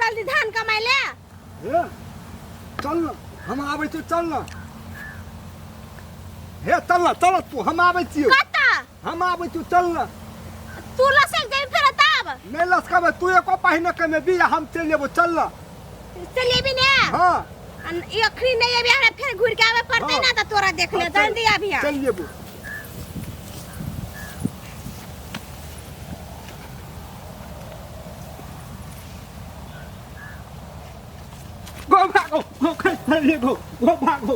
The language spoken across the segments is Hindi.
जल्दी धान कमाई ले हे चल न हम आबै छी चल न हे चल न चल तू हम आबै छी कता हम आबै छी चल न तू लसक दे फिर तब नहीं लसकाबे तू एको पहिने कमे भी हम चल लेबो चल न चलिए भी ने हां अखरी नहीं अभी हमरा फिर घुर के आवे पड़ते ना त तोरा देख ले जल्दी अभी चल लेबो गो भागो गो खैस पड़लिए गो भागो ए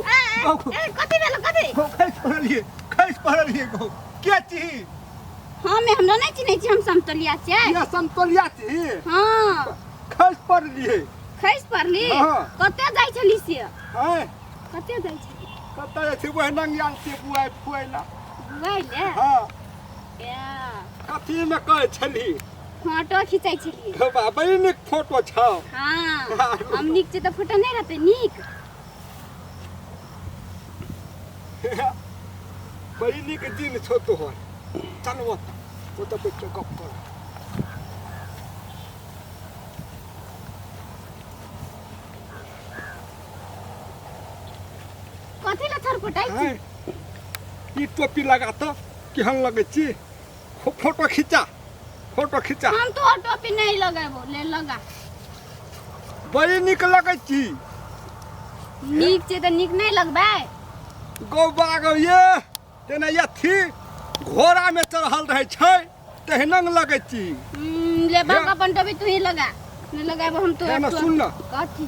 कथि भेल कथि गो खैस पड़लिए गो के छी हम नहीं चिन्है छी हम समतोलिया छै ये समतोलिया छी हां खैस पड़लिए खैस पड़ली हां कते जाय छली से हैं कते जाय छी कते जाय छी वह नंगियाल से बुआई फुएला बुआई ले हां या कथि में कहै छली फोटो खिंचाई छली बाबा बड़ी निक फोटो छौ हां हम निक से तो फोटो नहीं रहते निक बड़ी निक दिन छौ तोहर चल वो तो बैठ के गप कर कथि ला छरपटाई छी ई टोपी लगा तो केहन लगे छी फोटो खींचा हम तो टोपी नहीं लगाबो ले लगा बड़ी निक लगे छी निक से तो निक नहीं लगबे गौ बागो ये तेना ये थी घोड़ा में चढ़ल रहे छै तेहनंग लगे छी ले बाग अपन टोपी तू ही लगा नहीं लगाबो हम तो ना सुन न कथि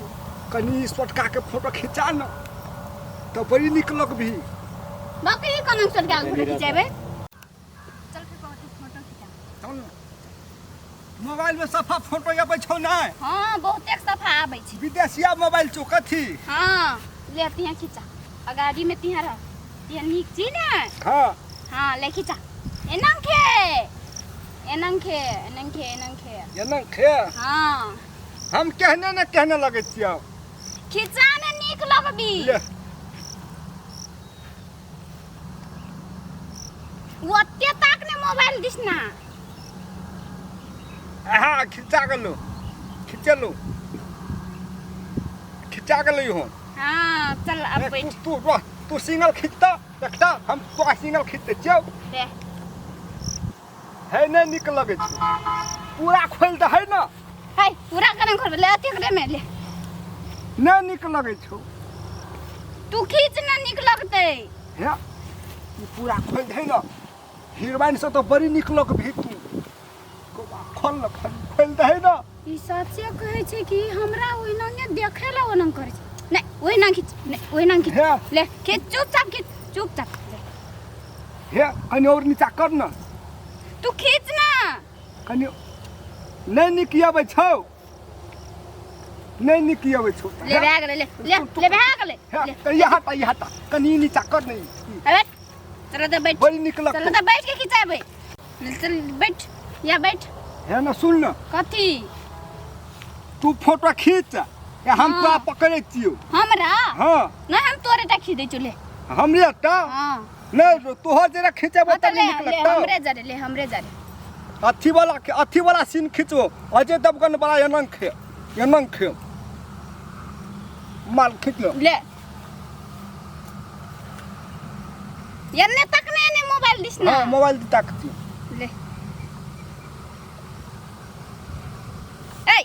कनी सोटका के फोटो खिंचा न तो बड़ी निक लगबी बाकी कोन सोटका के फोटो खिंचाबे चल फिर फोटो खिंचा चल मोबाइल में सफा फोटो आबै छौ नै हां बहुत एक सफा आबै छै विदेशिया मोबाइल छौ कथि हां ले तिया खिंचा अगाड़ी में तिया रह तिया निक छी ने हां हां ले खिंचा एनंग खे हां हम कहने लगे छियै खिंचा ने निक लगबी ले ओते तक ने मोबाइल दिसना हाँ खिंचा गेलो हो हां चल अब बैठ तू सिंगल खिंचता देखता हम तो सिंगल खिंचते छियौ दे है नहीं निक लगे छै पूरा खोल दे है ना है पूरा कने खोल ले अति करे में ले नहीं निक लगे छौ तू खींच ना निक लगते है तू पूरा खोल दे ना हीरोइन से तो बड़ी निक लगबी तू खोल दे ना ई सच्चे कहै छै कि हमरा ओइ नंगे देखे ला ओनम करे छै नहीं ओइ ना खींच ले खींच चुपचाप हे कनी और नीचा कर ना तू खींच ना कनी नहीं निकियाबै छौ ले भाग ले भाग ले ये हटा कनी नीचा कर नहीं अबे चल तो बैठ बड़ी निक लग चल तो बैठ के खिंचाबे चल बैठ या बैठ है ना सुन ना कथी तू फोटो खींच या हम पूरा पकड़े छियो हमरा हां नहीं हम तोरे टा खींच दे चले हमरे टा हां नहीं तोहर जरा खींचबो त निक लगता हमरे जरे अथी वाला सीन खींचो अजय देवगन वाला एनंग खे माल खींच लो ले यन्ने तक ने मोबाइल दिसना हां मोबाइल दी ताकती ले ए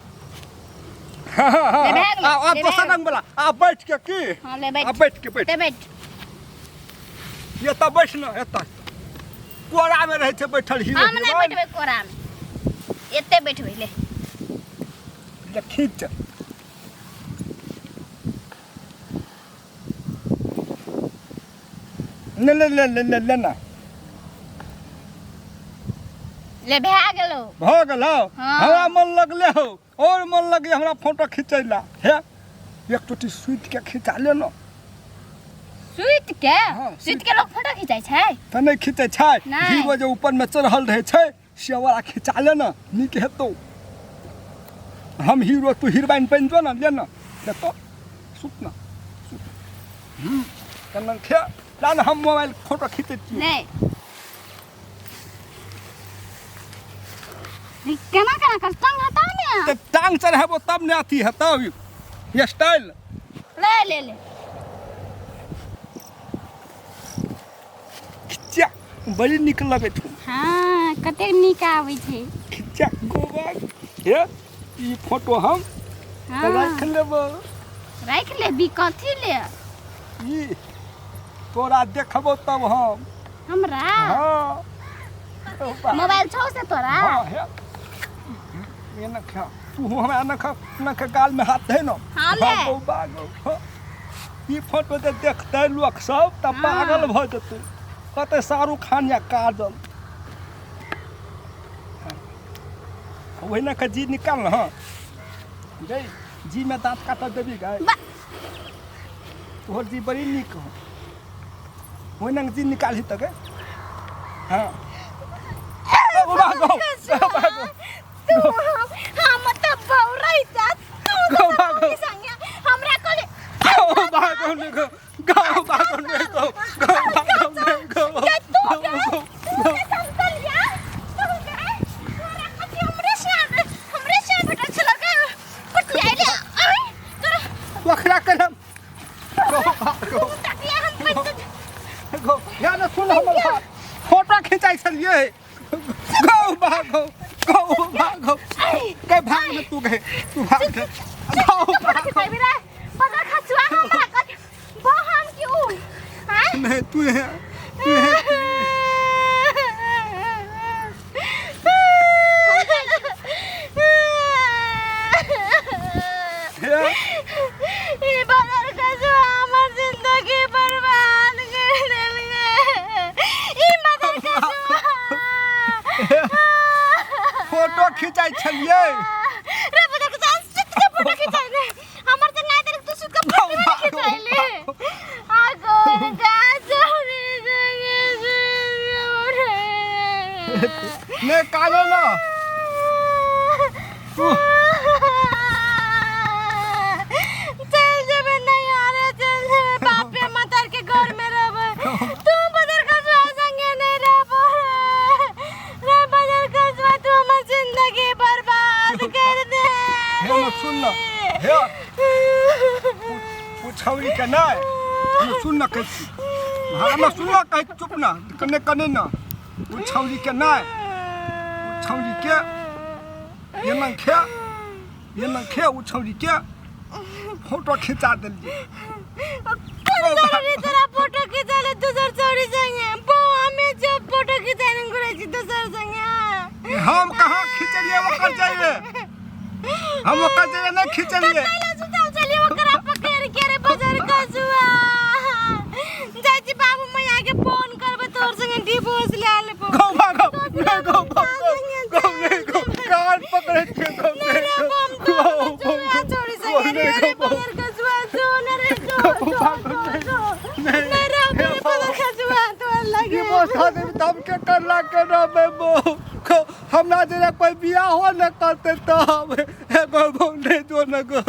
हां तो सनंग वाला आ बैठ के की हां ले बैठ आ बैठ ये त बैठ न एता कोरा में रहे छै बैठल हीरो हम नहीं बैठबे कोरा में एते बैठबे ले खींच ले ना ले भाग गेलो हमरा मन लगले हो और मन लगे हमरा फोटो खिंचैला हे एक टोटी सुइत के खिंचा ले न सुइत के लोग फोटो खिंचाई छै त नहीं खिंचे छै हीरो जे ऊपर में चढ़ल रहे छै से वाला खिंचा ले न निक हेतौ हम हीरो तू हीरोइन बन जो न ले न ले तो सुत न कनन खे लान हम मोबाइल फोटो खींचे छी नहीं केना कर टंग हटा ने टांग चढ़ेबो तब ने अथी है तब ये स्टाइल ले ले ले खिचा बड़ी निक लगे छौ हाँ कते नीक आबै छै खिचा गोबा हे ई फोटो हम हाँ रख लेबो राख ले बी कथी ले ई तोरा देखबो तब हम हमरा हां मोबाइल छौ से तोरा हां हे ये न खा तू हमरा न खा गाल में हाथ दे न हाँ ले बागो ई फोटो जे देखतै लोग सब त पागल भ जेतै कते शाहरुख खान या काजल वही ना का जी निकाल ना गई जी में दांत काट देबी गई तोहर जी बड़ी निक हो वही ना जी निकाल ही तक हां भागो तू हम त बौरै जा तू भागो संगे हमरा कोले भागो ने गो गाओ भागो ने गो भागो ने गो तू संकल या तू गए हमरा कथि हमरे से बेटा चला गए पटी आइले आई तोरा वखरा करम गो भागो तकिया हम पे गो या न सुन हमर बात फोटो खिंचाई छलिए गो भागो के भाग में तू गए तू भाग गो भागो पता खचुआ हमरा कथि बहन क्यों हैं नहीं तू है ये बाजार का जो हमर जिंदगी बर्बाद कर देलगे ई बाजार का जो फोटो खिंचाई छलिए रे बाजार का सुत के फोटो खिंचाई रे हमर त नहीं देख तू सुत के फोटो खिंचाई ले आगो गाजो रे ने कालो ना सुन ना हे पूछौरी के नहीं सुन ना कैसी हम सुन ना कह चुप ना कने ना पूछौरी के नहीं पूछौरी के ये न खे उछौरी के फोटो खिंचा दिलिए तेरा फोटो खिंचा ले दूसर छोरी संगे बो हमें जब फोटो खिंचाने गुरे छी दूसर संगे हम कहां खिंचलिए ओकर जाइए हम ओकर जाइए नहीं खिंचलिए पहले सुताल चलिए ओकरा पकड़ के रे बाजार का जुआ जाजी बाबू मैया के फोन करबे तोर संगे डिवोर्स ले लेबो गो भागो नहीं गो कान पकड़ के गो छोरी संगे रे बाजार का जुआ जो न रे जो के करला के रबे बो हमरा जरा कोई बियाह हो न करते तब एगो बोले जो न गो